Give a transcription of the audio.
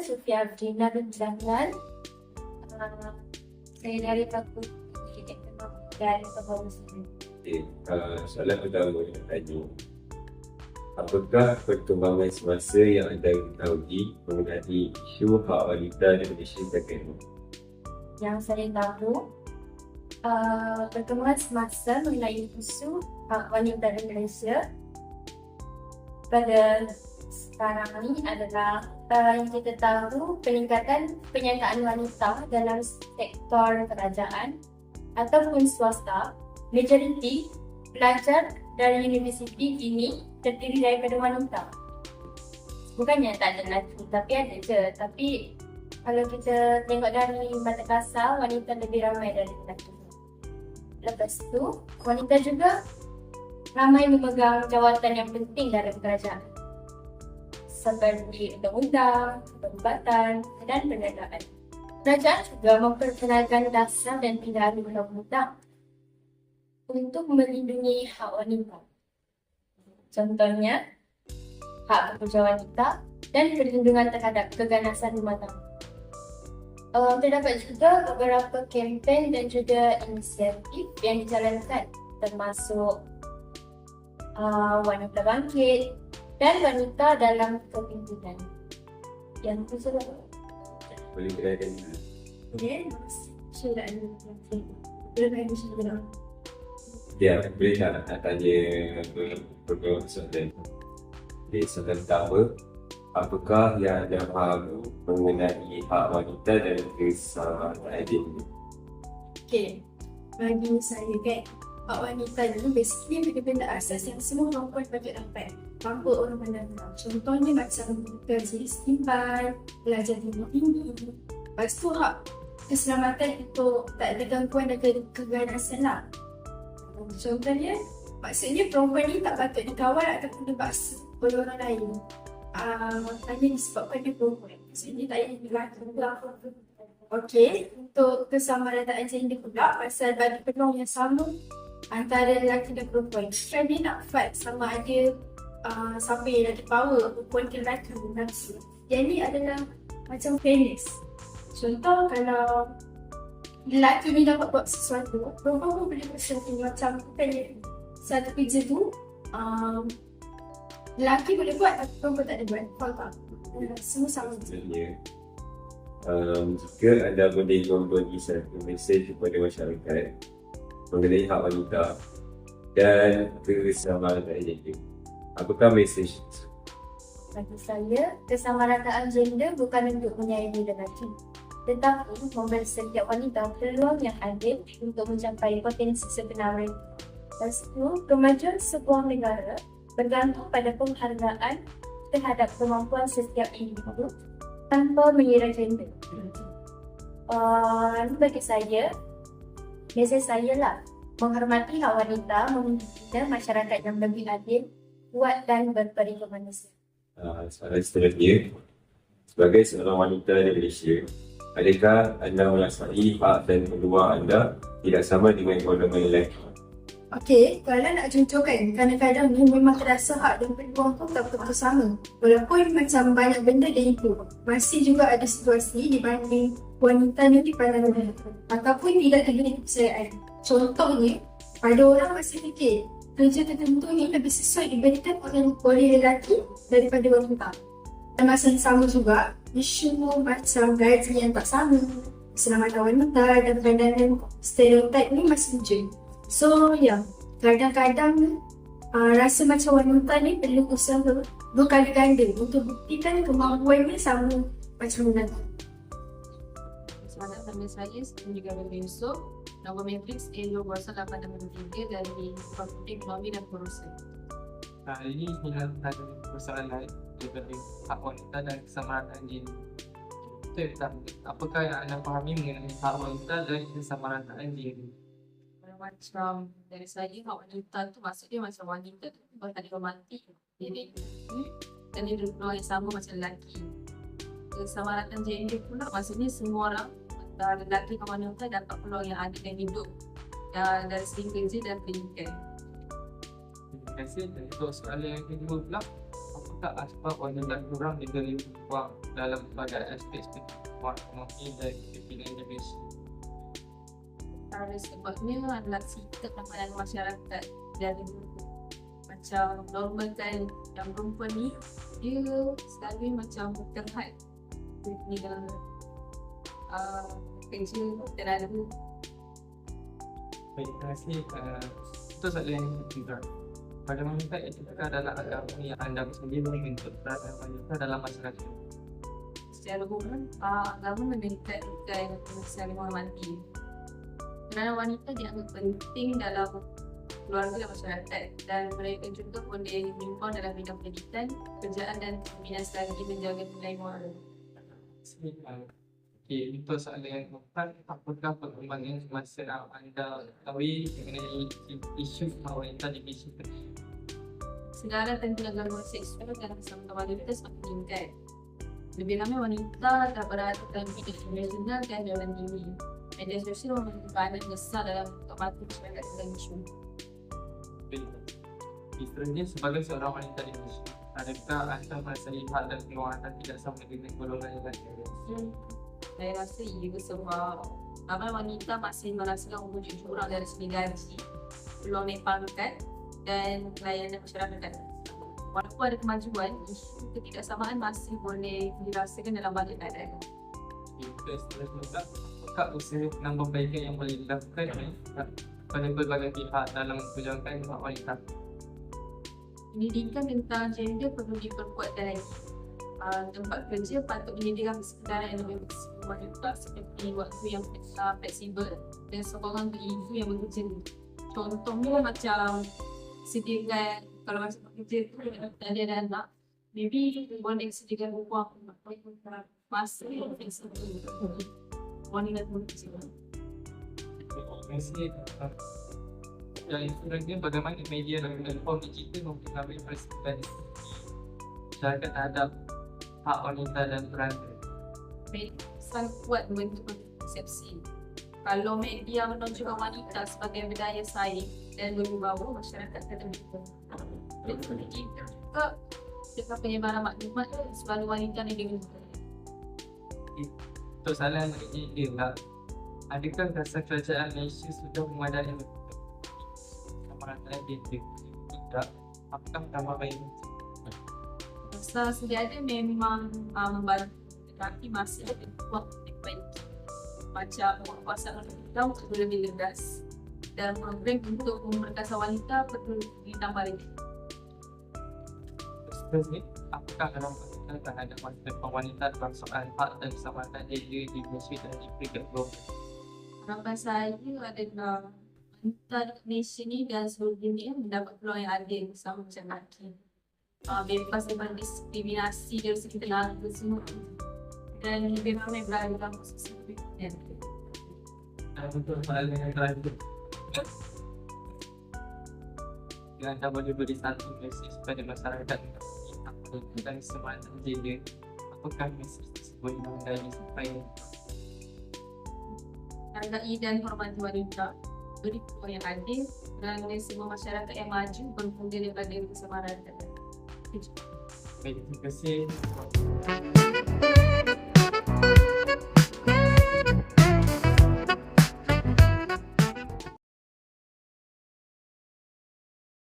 Sufia Ardina Bintangan. Saya dari Fakulti Ekonomi dan Pembangunan. Soalan pertama yang tanya, apakah perkembangan semasa yang anda ketahui mengenai isu hak wanita di Malaysia sekarang ini? Yang saya tahu, perkembangan semasa mengenai isu hak wanita di Malaysia pada sekarang ini adalah yang kita tahu peningkatan penyertaan wanita dalam sektor kerajaan ataupun swasta. Majoriti pelajar dari universiti ini terdiri daripada wanita. Bukannya tak ada lelaki, tapi ada je. Tapi kalau kita tengok dari mata kasar, wanita lebih ramai dari lelaki. Lepas tu, wanita juga ramai memegang jawatan yang penting dalam kerajaan, seperti undang-undang, perubatan dan pendanaan. Kerajaan juga memperkenalkan dasar dan pilihan undang-undang untuk melindungi hak wanita. Contohnya, hak pekerja wanita dan perlindungan terhadap keganasan rumah tangga. Terdapat juga beberapa kempen dan juga inisiatif yang dijalankan, termasuk wanita bangkit dan wanita dalam kepimpinan. Yang itu sudah Boleh berada di sudah Ya, boleh nak tanya beberapa soalan. Jadi, soalan pertama, apakah yang anda faham mengenai hak wanita dan kesamaan ini? Okay, bagi saya kan, hak wanita ni basically benda-benda asas yang semua perempuan patut dapat tanpa orang pandang. Contohnya macam kerja istimewa, belajar tinggi-tinggi. Lepas tu hak keselamatan untuk tak ada gangguan dan keganasan lah. Contohnya, maksudnya perempuan ni tak patut dikawal ataupun dibaksa oleh orang lain. Hanya disebabkan dia perempuan. Maksudnya tak payah lelaki pula. Okey, untuk kesamarataan gender pula, pasal bagi peluang yang sama antara lelaki dan perempuan. Kan dia nak fight sama ada siapa yang lagi power, perempuan ke lelaki. Yang ni adalah macam fairness. Contoh, kalau lelaki ni dapat buat sesuatu, perempuan pun boleh buat sesuatu. Macam bukannya satu kerja tu lelaki boleh buat tapi perempuan tak ada buat. Faham tak? Semua sama. Maksudnya, jika anda boleh memberi satu mesej kepada masyarakat mengenai hak wanita dan kesamaan gender, apakah mesej itu? Bagi saya, kesamarataan gender bukan untuk menyayangi lelaki, tetapi memberi setiap wanita peluang yang adil untuk mencapai potensi sebenar mereka. Lepas tu, kemajuan sebuah negara bergantung pada penghargaan terhadap kemampuan setiap individu tanpa mengira gender. Bagi saya, mesej saya lah, menghormati hak wanita membina masyarakat yang lebih adil, kuat dan berperi kemanusiaan. Soalan seterusnya, sebagai seorang wanita di Malaysia, adakah anda merasai hak dan peluang anda tidak sama dengan golongan lelaki? Okey, kalau nak contohkan, kadang-kadang ni memang terasa hak dan peluang tu tak betul-betul sama. Walaupun macam banyak benda dia improve, masih juga ada situasi di mana wanita ni dipandang rendah ataupun tidak diberi kepercayaan. Contohnya, ada orang masih fikir kerja tertentu ni lebih sesuai diberikan oleh lelaki daripada wanita. Dan masa yang sama juga, isu macam gaji yang tak sama, keselamatan wanita dan pandangan stereotip ni masih wujud. So kadang-kadang rasa macam wanita ni perlu usaha berkali ganda untuk buktikan kemampuannya sama macam lelaki. Semangat nama saya juga Bagi Yusof. Nombor matriks A20863 dari Fakulti Ekonomi dan Perusahaan. Ini dengan ada persoalan lain daripada hak wanita dan kesamaan gender. Apakah yang anda fahami mengenai hak wanita dan kesamaan gender? Macam dari saya, hak wanita tu maksudnya macam wanita tu bakal dihormati. Jadi dan dia peluang yang sama macam lelaki. Kesamaan gender pula maksudnya semua orang, lelaki dan wanita dapat peluang yang adil dan hidup dari segi kerja dan pendidikan. Terima kasih. Dan untuk soalan yang kedua pula, apakah apakah aspek wanita kurang diberi ruang dalam pada aspek ekonomi dan kepimpinan Indonesia? Karena sebabnya adalah sikap pandangan masyarakat dan macam normal kan yang perempuan ni dia selalu macam terhad dengan kerja terlalu. Baik, terima kasih. Itu soalan yang ketiga. Bagaimana etika dalam agama yang anda sendiri untuk peranan wanita dalam masyarakat? Secara umum, agama meningkatkan saling menghormati. Kerana wanita dianggap penting dalam keluarga dan masyarakat dan mereka juga boleh menyumbang dalam bidang pendidikan, pekerjaan dan pembinaan selagi menjaga nilai moral. Okey, untuk soalan yang keempat, apakah perkembangan semasa anda ketahui mengenai isu wanita di Malaysia? Segala tentang gangguan seksual dan keselamatan wanita semakin meningkat. Lebih ramai wanita tak berada dalam bidang internasional dan dalam diri. Media sosial memiliki peranan besar dalam untuk mati masyarakat dalam isu. Istilahnya sebagai seorang wanita di Malaysia, adakah anda merasa hak dan keluaran tidak sama dengan golongan yang lain? Saya rasa ia sebab ramai wanita masih merasakan wujud jurang dari segi gaji, peluang naik pangkat dan layanan masyarakat. Walaupun ada kemajuan, isu ketidaksamaan masih boleh dirasakan dalam banyak keadaan. Apakah usaha penambahbaikan yang boleh dilakukan pada berbagai pihak dalam memperjuangkan hak wanita? Pendidikan tentang gender perlu diperkuatkan lagi. Tempat kerja patut menyediakan kesedaran yang lebih bersifat wanita seperti waktu yang fleksibel dan sokongan untuk ibu yang bekerja. Contohnya macam sediakan kalau masa bekerja tu ada anak, maybe boleh sediakan ruang masa yang fleksibel untuk wanita bekerja. Terima kasih. Yang sebenarnya bagaimana media dan platform digital mempengaruhi perspektif masyarakat terhadap hak wanita dan peranan? Sangat kuat membentuk persepsi. Kalau media menunjukkan wanita sebagai berdaya saing dan berwibawa, masyarakat akan berubah. Juga dengan penyebaran maklumat sebagai wanita negeri. Untuk soalan ini ialah, adakah rasa kerajaan Malaysia sudah memadai kemaratan gender? Tidak. Apakah tambah baik? Rasa sedia ada memang membantu, tetapi masih ada waktu yang baik. Macam penguasaan wanita perlu lebih cerdas dan program untuk memperkasa wanita perlu ditambah lagi. Seterusnya, apakah dalam perkembangan terhadap wanita dalam soal hak dan keselamatan gender di Malaysia dan di peringkat global? Harapan saya adalah wanita di Malaysia ni dan seluruh dunia mendapat peluang yang adil sama macam lelaki. Bebas daripada diskriminasi dari segi tenaga semua dan lebih ramai berada dalam posisi pimpinan. Untuk soalan yang terakhir, jika anda boleh beri satu mesej kepada masyarakat tentang keselamatan gender, apakah mesej tersebut yang anda ingin sampaikan? Hargai dan hormati wanita, beri peluang yang adil kerana semua masyarakat yang maju berpunca daripada keselamatan. Baik, terima kasih.